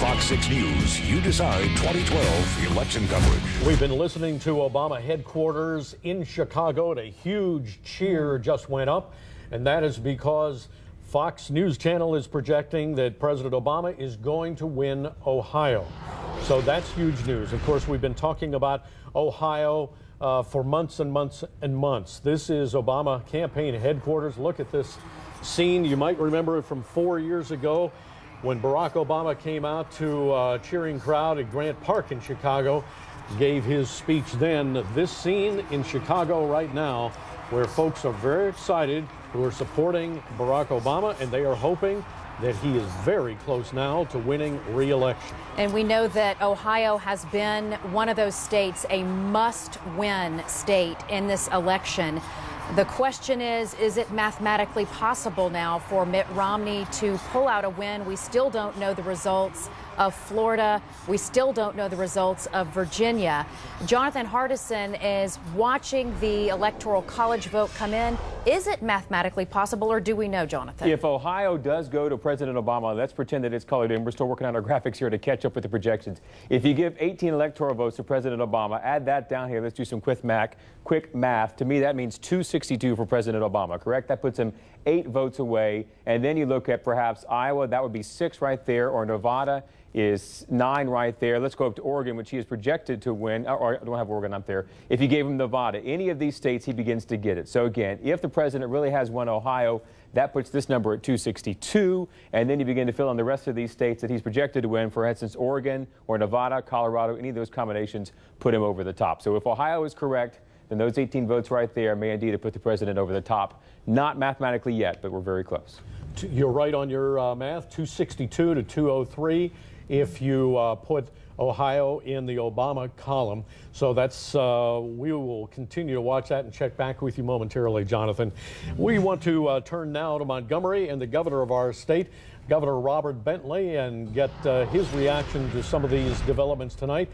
Fox 6 News, You Decide 2012 election coverage. We've been listening to Obama headquarters in Chicago, and a huge cheer just went up, and that is because Fox News Channel is projecting that President Obama is going to win Ohio. So that's huge news. Of course, we've been talking about Ohio for months and months and months. This is Obama campaign headquarters. Look at this scene. You might remember it from 4 years ago when Barack Obama came out to a cheering crowd at Grant Park in Chicago, gave his speech then. This scene in Chicago right now, where folks are very excited, who are supporting Barack Obama, and they are hoping that he is very close now to winning re-election. And we know that Ohio has been one of those states, a must-win state in this election. The question is it mathematically possible now for Mitt Romney to pull out a win? We still don't know the results of Florida. We still don't know the results of Virginia. Jonathan Hardison is watching the Electoral College vote come in. Is it mathematically possible, or do we know, Jonathan? If Ohio does go to President Obama, let's pretend that it's colored in. We're still working on our graphics here to catch up with the projections. If you give 18 electoral votes to President Obama, add that down here. Let's do some quick math. To me, that means 262 for President Obama, correct? That puts him 8 votes away. And then you look at perhaps Iowa, that would be 6 right there, or Nevada is 9 right there. Let's go up to Oregon, which he is projected to win. Or I don't have Oregon up there. If you gave him Nevada, any of these states, he begins to get it. So again, if the president really has won Ohio, that puts this number at 262. And then you begin to fill in the rest of these states that he's projected to win. For instance, Oregon or Nevada, Colorado, any of those combinations put him over the top. So if Ohio is correct, then those 18 votes right there may indeed have put the president over the top. Not mathematically yet, but we're very close. You're right on your math, 262 to 203 if you put Ohio in the Obama column. So that's, we will continue to watch that and check back with you momentarily, Jonathan. We want to turn now to Montgomery and the governor of our state, Governor Robert Bentley, and get his reaction to some of these developments tonight.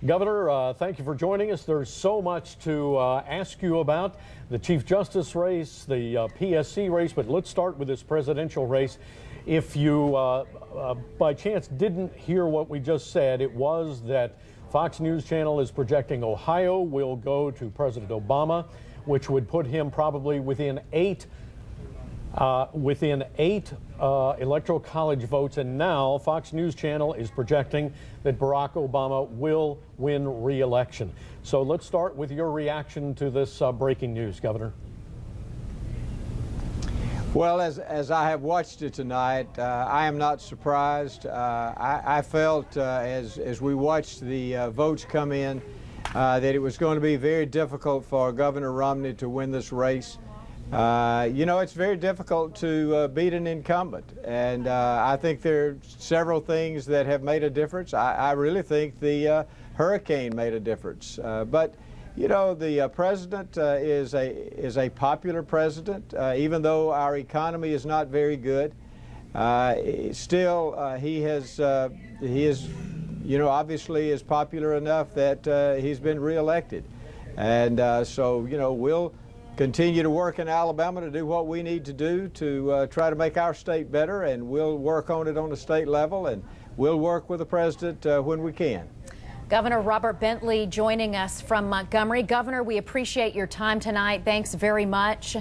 Governor, thank you for joining us. There's so much to ask you about, the Chief Justice race, the PSC race, but let's start with this presidential race. If you, by chance, didn't hear what we just said, it was that Fox News Channel is projecting Ohio will go to President Obama, which would put him probably within eight electoral college votes. And now Fox News Channel is projecting that Barack Obama will win re-election. So let's start with your reaction to this breaking news, Governor. Well, as I have watched it tonight, I am not surprised. I felt as we watched the votes come in that it was going to be very difficult for Governor Romney to win this race. You know, it's very difficult to beat an incumbent, and I think there are several things that have made a difference. I really think the hurricane made a difference, but you know, the president is a popular president, even though our economy is not very good. Still, he is, you know, obviously is popular enough that he's been reelected, and so you know we'll continue to work in Alabama to do what we need to do to try to make our state better, and we'll work on it on the state level, and we'll work with the president when we can. Governor Robert Bentley joining us from Montgomery. Governor, we appreciate your time tonight. Thanks very much.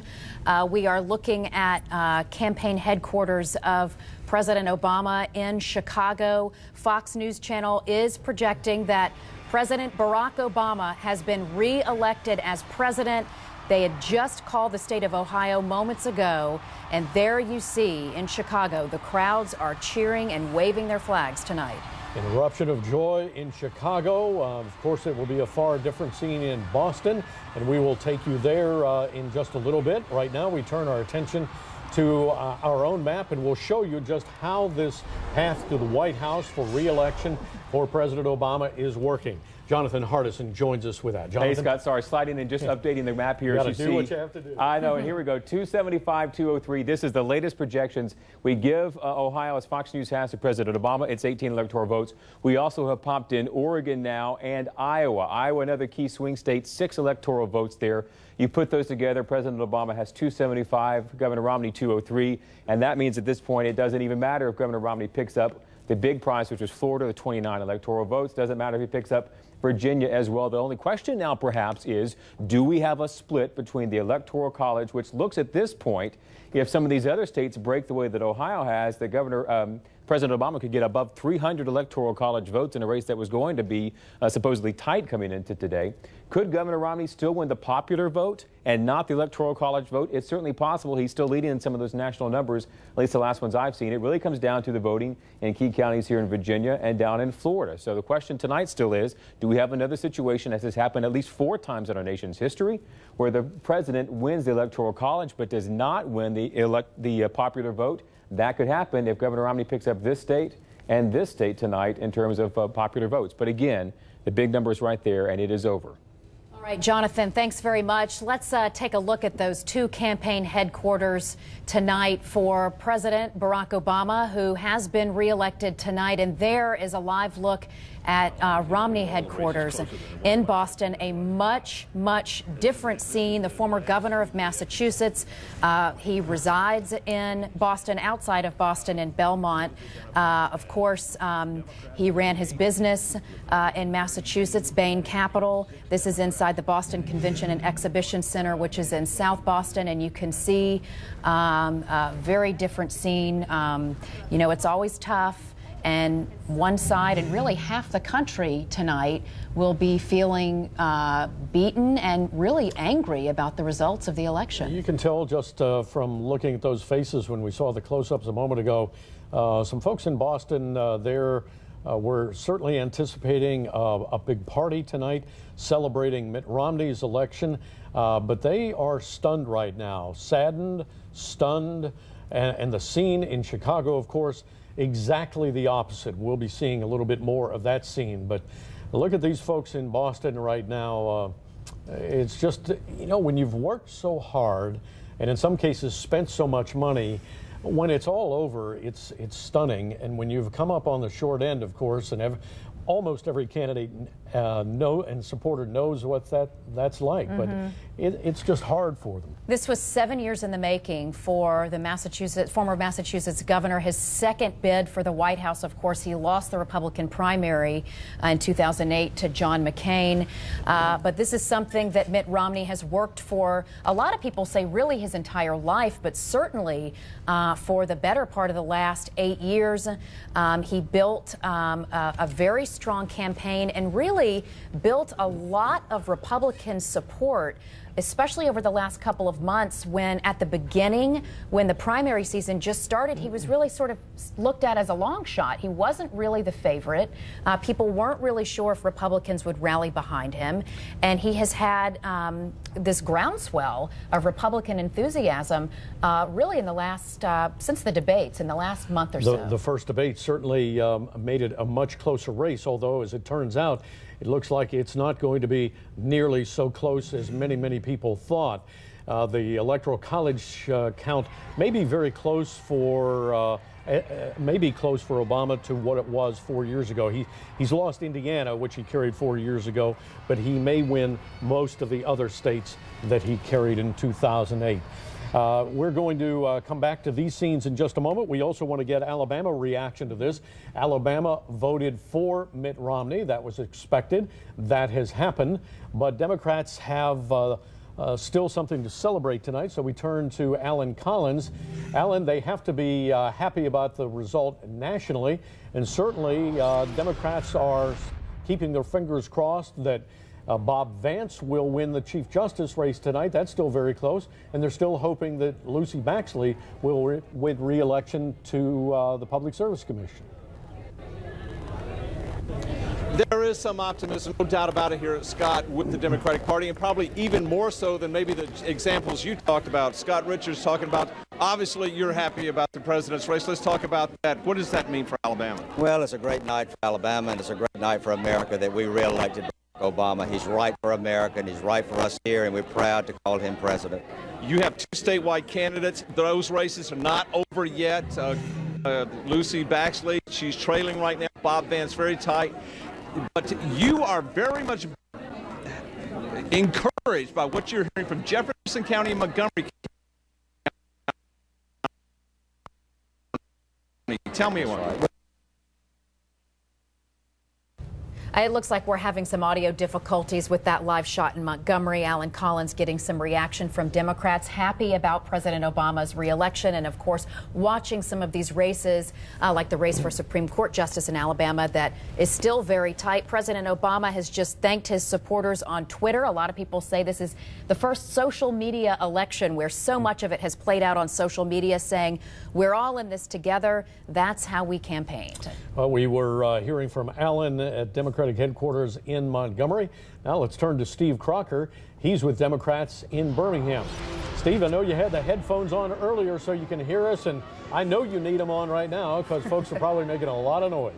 We are looking at campaign headquarters of President Obama in Chicago. Fox News Channel is projecting that President Barack Obama has been re-elected as president. They had just called the state of Ohio moments ago, and there you see in Chicago, the crowds are cheering and waving their flags tonight. An eruption of joy in Chicago. Of course, it will be a far different scene in Boston, and we will take you there in just a little bit. Right now, we turn our attention to our own map, and we'll show you just how this path to the White House for re-election for President Obama is working. Jonathan Hardison joins us with that. Jonathan? Hey, Scott, sorry, sliding in, just updating the map here. You got as to you do see. what you have to do. I know, and here we go, 275, 203. This is the latest projections. We give Ohio, as Fox News has, to President Obama. It's 18 electoral votes. We also have popped in Oregon now and Iowa. Iowa, another key swing state, 6 electoral votes there. You put those together, President Obama has 275, Governor Romney 203, and that means at this point it doesn't even matter if Governor Romney picks up the big prize, which was Florida, the 29 electoral votes. Doesn't matter if he picks up Virginia as well. The only question now perhaps is, do we have a split between the Electoral College, which looks at this point, if some of these other states break the way that Ohio has, that President Obama could get above 300 Electoral College votes in a race that was going to be supposedly tight coming into today. Could Governor Romney still win the popular vote and not the Electoral College vote? It's certainly possible. He's still leading in some of those national numbers, at least the last ones I've seen. It really comes down to the voting in key counties here in Virginia and down in Florida. So the question tonight still is, do we have another situation, as has happened at least 4 times in our nation's history, where the president wins the Electoral College but does not win the popular vote? That could happen if Governor Romney picks up this state and this state tonight in terms of popular votes. But again, the big number is right there, and it is over. All right, Jonathan, thanks very much. Let's take a look at those 2 campaign headquarters tonight for President Barack Obama, who has been reelected tonight. And there is a live look at Romney headquarters in Boston, a much, much different scene. The former governor of Massachusetts, he resides in Boston, outside of Boston in Belmont. Of course, he ran his business in Massachusetts, Bain Capital. This is inside the Boston Convention and Exhibition Center, which is in South Boston, and you can see a very different scene. You know, it's always tough. And one side and really half the country tonight will be feeling beaten and really angry about the results of the election. You can tell just from looking at those faces when we saw the close-ups a moment ago. Some folks in Boston were certainly anticipating a big party tonight, celebrating Mitt Romney's election, but they are stunned right now, saddened, stunned, and the scene in Chicago, of course, exactly the opposite. We'll be seeing a little bit more of that scene. But look at these folks in Boston right now. It's just, you know, when you've worked so hard and in some cases spent so much money, when it's all over, it's stunning. And when you've come up on the short end, of course, and almost every candidate and supporter knows what that's like, but it's just hard for them. This was 7 years in the making for the former Massachusetts governor. His second bid for the White House, of course, he lost the Republican primary in 2008 to John McCain. But this is something that Mitt Romney has worked for, a lot of people say really his entire life, but certainly for the better part of the last 8 years. He built a very strong campaign and really built a lot of Republican support, especially over the last couple of months, when at the beginning, when the primary season just started, he was really sort of looked at as a long shot. He wasn't really the favorite. People weren't really sure if Republicans would rally behind him. And he has had this groundswell of Republican enthusiasm really in the last, since the debates, in the last month or so. The first debate certainly made it a much closer race, although as it turns out, it looks like it's not going to be nearly so close as many people thought. The Electoral College count may be very close for Obama to what it was 4 years ago. He's lost Indiana, which he carried 4 years ago, but he may win most of the other states that he carried in 2008. We're going to come back to these scenes in just a moment. We also want to get Alabama reaction to this. Alabama voted for Mitt Romney. That was expected. That has happened. But Democrats have still something to celebrate tonight. So we turn to Alan Collins. Alan, they have to be happy about the result nationally. And certainly Democrats are keeping their fingers crossed that Bob Vance will win the Chief Justice race tonight. That's still very close. And they're still hoping that Lucy Baxley will win re-election to the Public Service Commission. There is some optimism, no doubt about it, here at Scott with the Democratic Party, and probably even more so than maybe the examples you talked about. Scott Richards talking about, obviously you're happy about the president's race. Let's talk about that. What does that mean for Alabama? Well, it's a great night for Alabama, and it's a great night for America that we re-elected Obama. He's right for America, and he's right for us here, and we're proud to call him president. You have 2 statewide candidates. Those races are not over yet. Lucy Baxley, she's trailing right now. Bob Vance very tight. But you are very much encouraged by what you're hearing from Jefferson County and Montgomery County. Tell me what. It looks like we're having some audio difficulties with that live shot in Montgomery. Alan Collins getting some reaction from Democrats, happy about President Obama's reelection, and of course watching some of these races, like the race for Supreme Court Justice in Alabama, that is still very tight. President Obama has just thanked his supporters on Twitter. A lot of people say this is the first social media election where so much of it has played out on social media, saying we're all in this together. That's how we campaigned. We were hearing from Alan at Democratic headquarters in Montgomery. Now let's turn to Steve Crocker. He's with Democrats in Birmingham. Steve, I know you had the headphones on earlier so you can hear us, and I know you need them on right now because folks are probably making a lot of noise.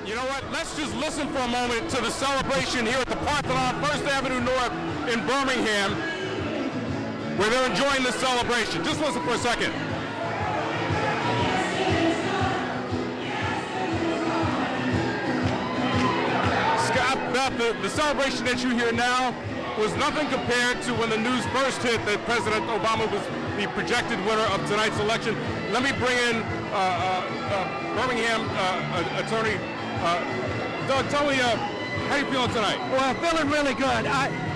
You know what? Let's just listen for a moment to the celebration here at the Parthenon, First Avenue North in Birmingham, where they're enjoying this celebration. Just listen for a second. The celebration that you hear now was nothing compared to when the news first hit that President Obama was the projected winner of tonight's election. Let me bring in Birmingham attorney Doug. Tell me, how you feeling tonight? Well, I'm feeling really good.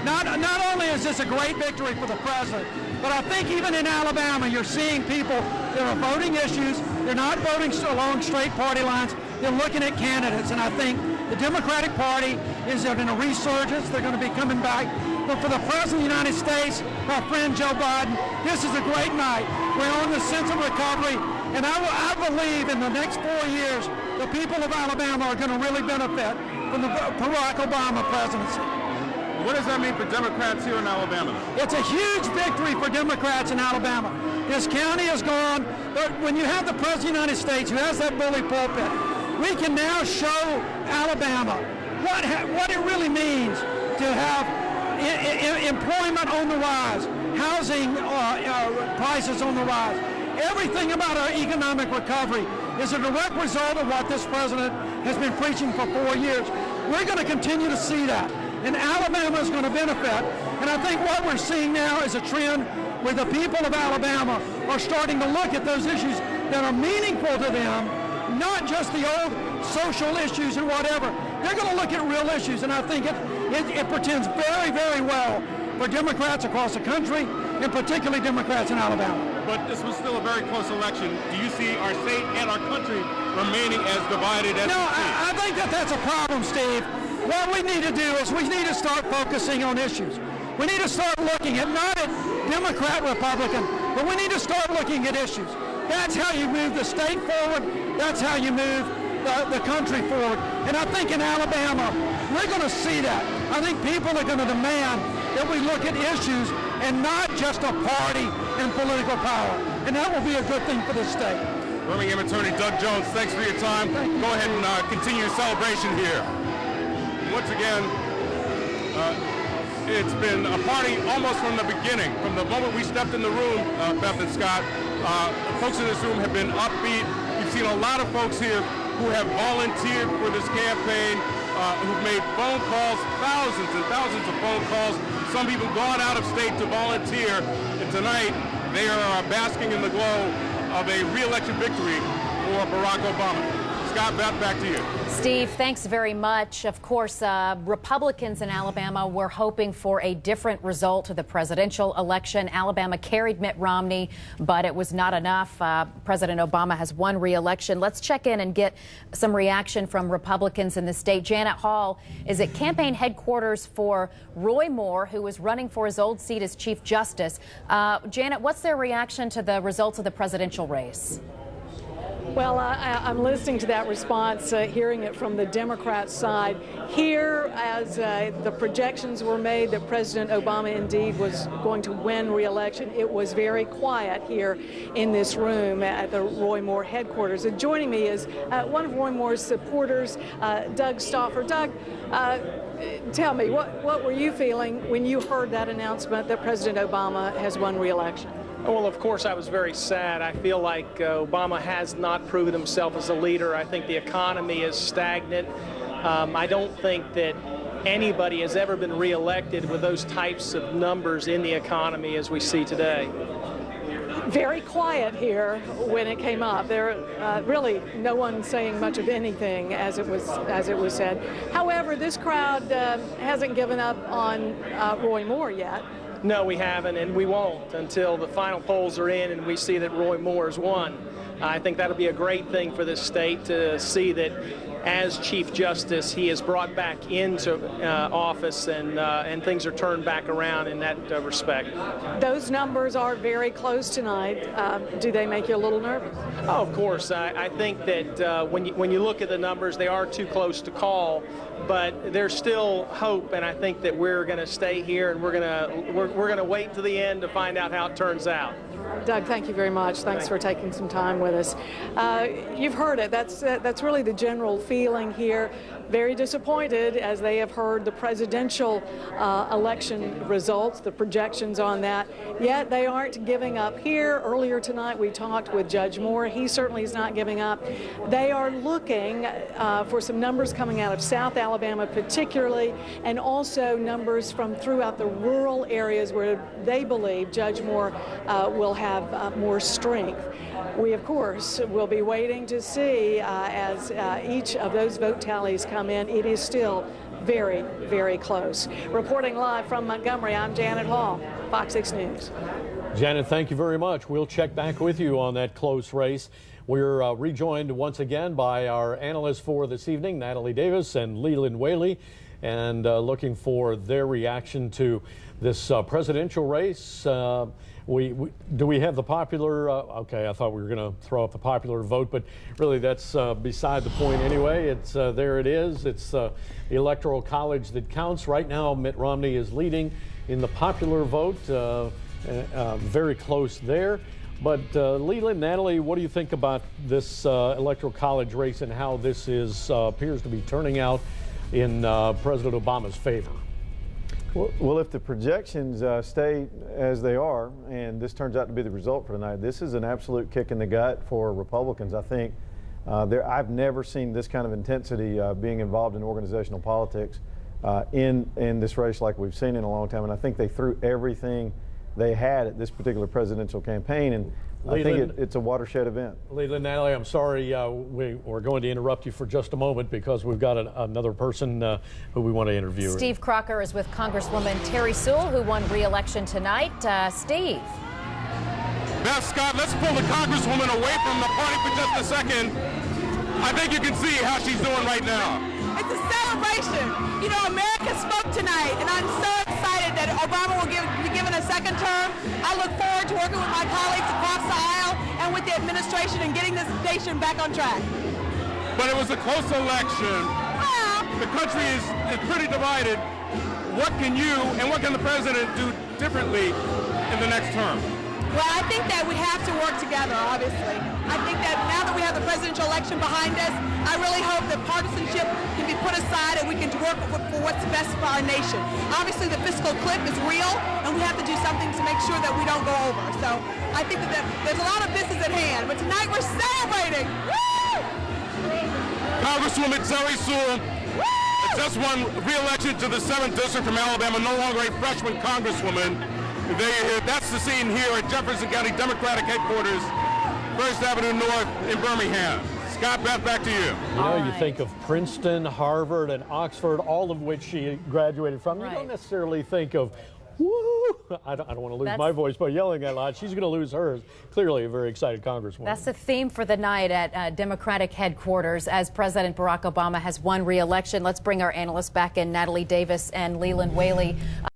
Not only is this a great victory for the president, but I think even in Alabama, you're seeing people that are voting issues. They're not voting along straight party lines. They're looking at candidates, and I think the Democratic Party is in a resurgence. They're going to be coming back. But for the President of the United States, my friend Joe Biden, this is a great night. We're on the sense of recovery, and I believe in the next 4 years, the people of Alabama are going to really benefit from the Barack Obama presidency. What does that mean for Democrats here in Alabama? It's a huge victory for Democrats in Alabama. This county is gone, but when you have the President of the United States who has that bully pulpit, we can now show Alabama what it really means to have employment on the rise, housing prices on the rise. Everything about our economic recovery is a direct result of what this president has been preaching for 4 years. We're going to continue to see that, and Alabama is going to benefit. And I think what we're seeing now is a trend where the people of Alabama are starting to look at those issues that are meaningful to them, not just the old social issues and whatever. They're going to look at real issues, and I think it portends very, very well for Democrats across the country, and particularly Democrats in Alabama. But this was still a very close election. Do you see our state and our country remaining as divided as No, I think that's a problem, Steve. What we need to do is we need to start focusing on issues. We need to start looking at not at Democrat, Republican, but we need to start looking at issues. That's how you move the state forward. That's how you move the country forward. And I think in Alabama, we're going to see that. I think people are going to demand that we look at issues and not just a party and political power. And that will be a good thing for the state. Birmingham attorney Doug Jones, thanks for your time. Go ahead and continue your celebration here. Once again, it's been a party almost from the beginning. From the moment we stepped in the room, Beth and Scott, folks in this room have been upbeat. We've seen a lot of folks here who have volunteered for this campaign, who've made phone calls, thousands and thousands of phone calls. Some even gone out of state to volunteer. And tonight, they are basking in the glow of a re-election victory for Barack Obama. Scott, back to you. Steve, thanks very much. Of course, Republicans in Alabama were hoping for a different result to the presidential election. Alabama carried Mitt Romney, but it was not enough. President Obama has won re-election. Let's check in and get some reaction from Republicans in the state. Janet Hall is at campaign headquarters for Roy Moore, who is running for his old seat as Chief Justice. Janet, what's their reaction to the results of the presidential race? Well, I'm listening to that response, hearing it from the Democrat side. Here, as the projections were made that President Obama indeed was going to win re-election, it was very quiet here in this room at the Roy Moore headquarters. And joining me is one of Roy Moore's supporters, Doug Stauffer. Doug, tell me, what were you feeling when you heard that announcement that President Obama has won re-election? Well, of course, I was very sad. I feel like Obama has not proven himself as a leader. I think the economy is stagnant. I don't think that anybody has ever been reelected with those types of numbers in the economy as we see today. very quiet here when it came up. There really no one saying much of anything as it was said. However, this crowd hasn't given up on Roy Moore yet. No, we haven't, and we won't until the final polls are in and we see that Roy Moore has won. I think that'll be a great thing for this state to see that as Chief Justice, he is brought back into office and things are turned back around in that respect. Those numbers are very close tonight. Do they make you a little nervous? Oh, of course. I think that when you look at the numbers, they are too close to call, but there's still hope, and I think that we're going to stay here and we're going to wait to the end to find out how it turns out. Doug, thank you very much. Thanks for taking some time with us. You've heard it. That's really the general feeling here. Very disappointed as they have heard the presidential election results, the projections on that. Yet they aren't giving up here. Earlier tonight we talked with Judge Moore. He certainly is not giving up. They are looking for some numbers coming out of South Alabama particularly, and also numbers from throughout the rural areas where they believe Judge Moore will have more strength. We, of course, will be waiting to see as each of those vote tallies come in. It is still very, very close. Reporting live from Montgomery, I'm Janet Hall, Fox 6 News. Janet, thank you very much. We'll check back with you on that close race. We're rejoined once again by our analysts for this evening, Natalie Davis and Leland Whaley, and looking for their reaction to this presidential race. Do we have the popular, okay, I thought we were going to throw out the popular vote, but really that's beside the point anyway. It's there it is. It's the Electoral College that counts. Right now, Mitt Romney is leading in the popular vote, very close there. But Leland, Natalie, what do you think about this Electoral College race and how this appears to be turning out in President Obama's favor? Well, if the projections stay as they are, and this turns out to be the result for tonight, this is an absolute kick in the gut for Republicans. I think I've never seen this kind of intensity being involved in organizational politics in this race like we've seen in a long time. And I think they threw everything they had at this particular presidential campaign, and I think it's a watershed event. Leland, Natalie, I'm sorry we're going to interrupt you for just a moment because we've got another person who we want to interview. Steve Crocker is with Congresswoman Terry Sewell, who won re-election tonight. Steve. Beth Scott, let's pull the Congresswoman away from the party for just a second. I think you can see how she's doing right now. It's a celebration. You know, America spoke tonight, and I'm so excited that Obama will be given a second term. I look forward to working with my colleagues across the aisle and with the administration and getting this nation back on track. But it was a close election. Well, the country is pretty divided. What can you and what can the president do differently in the next term? Well, I think that we have to work together, obviously. I think that now that we have the presidential election behind us, I really hope that partisanship can be put aside and we can work for what's best for our nation. Obviously, the fiscal cliff is real, and we have to do something to make sure that we don't go over. So I think that there's a lot of business at hand, but tonight we're celebrating. Woo! Congresswoman Terry Sewell just won re-election to the 7th District from Alabama, no longer a freshman congresswoman. That's the scene here at Jefferson County Democratic Headquarters, 1st Avenue North in Birmingham. Scott, Beth, back to you. You know, you think of Princeton, Harvard, and Oxford, all of which she graduated from. Right. You don't necessarily think of, woo! I don't want to lose my voice by yelling that loud. She's going to lose hers. Clearly a very excited congresswoman. That's the theme for the night at Democratic headquarters as President Barack Obama has won re-election. Let's bring our analysts back in, Natalie Davis and Leland Whaley.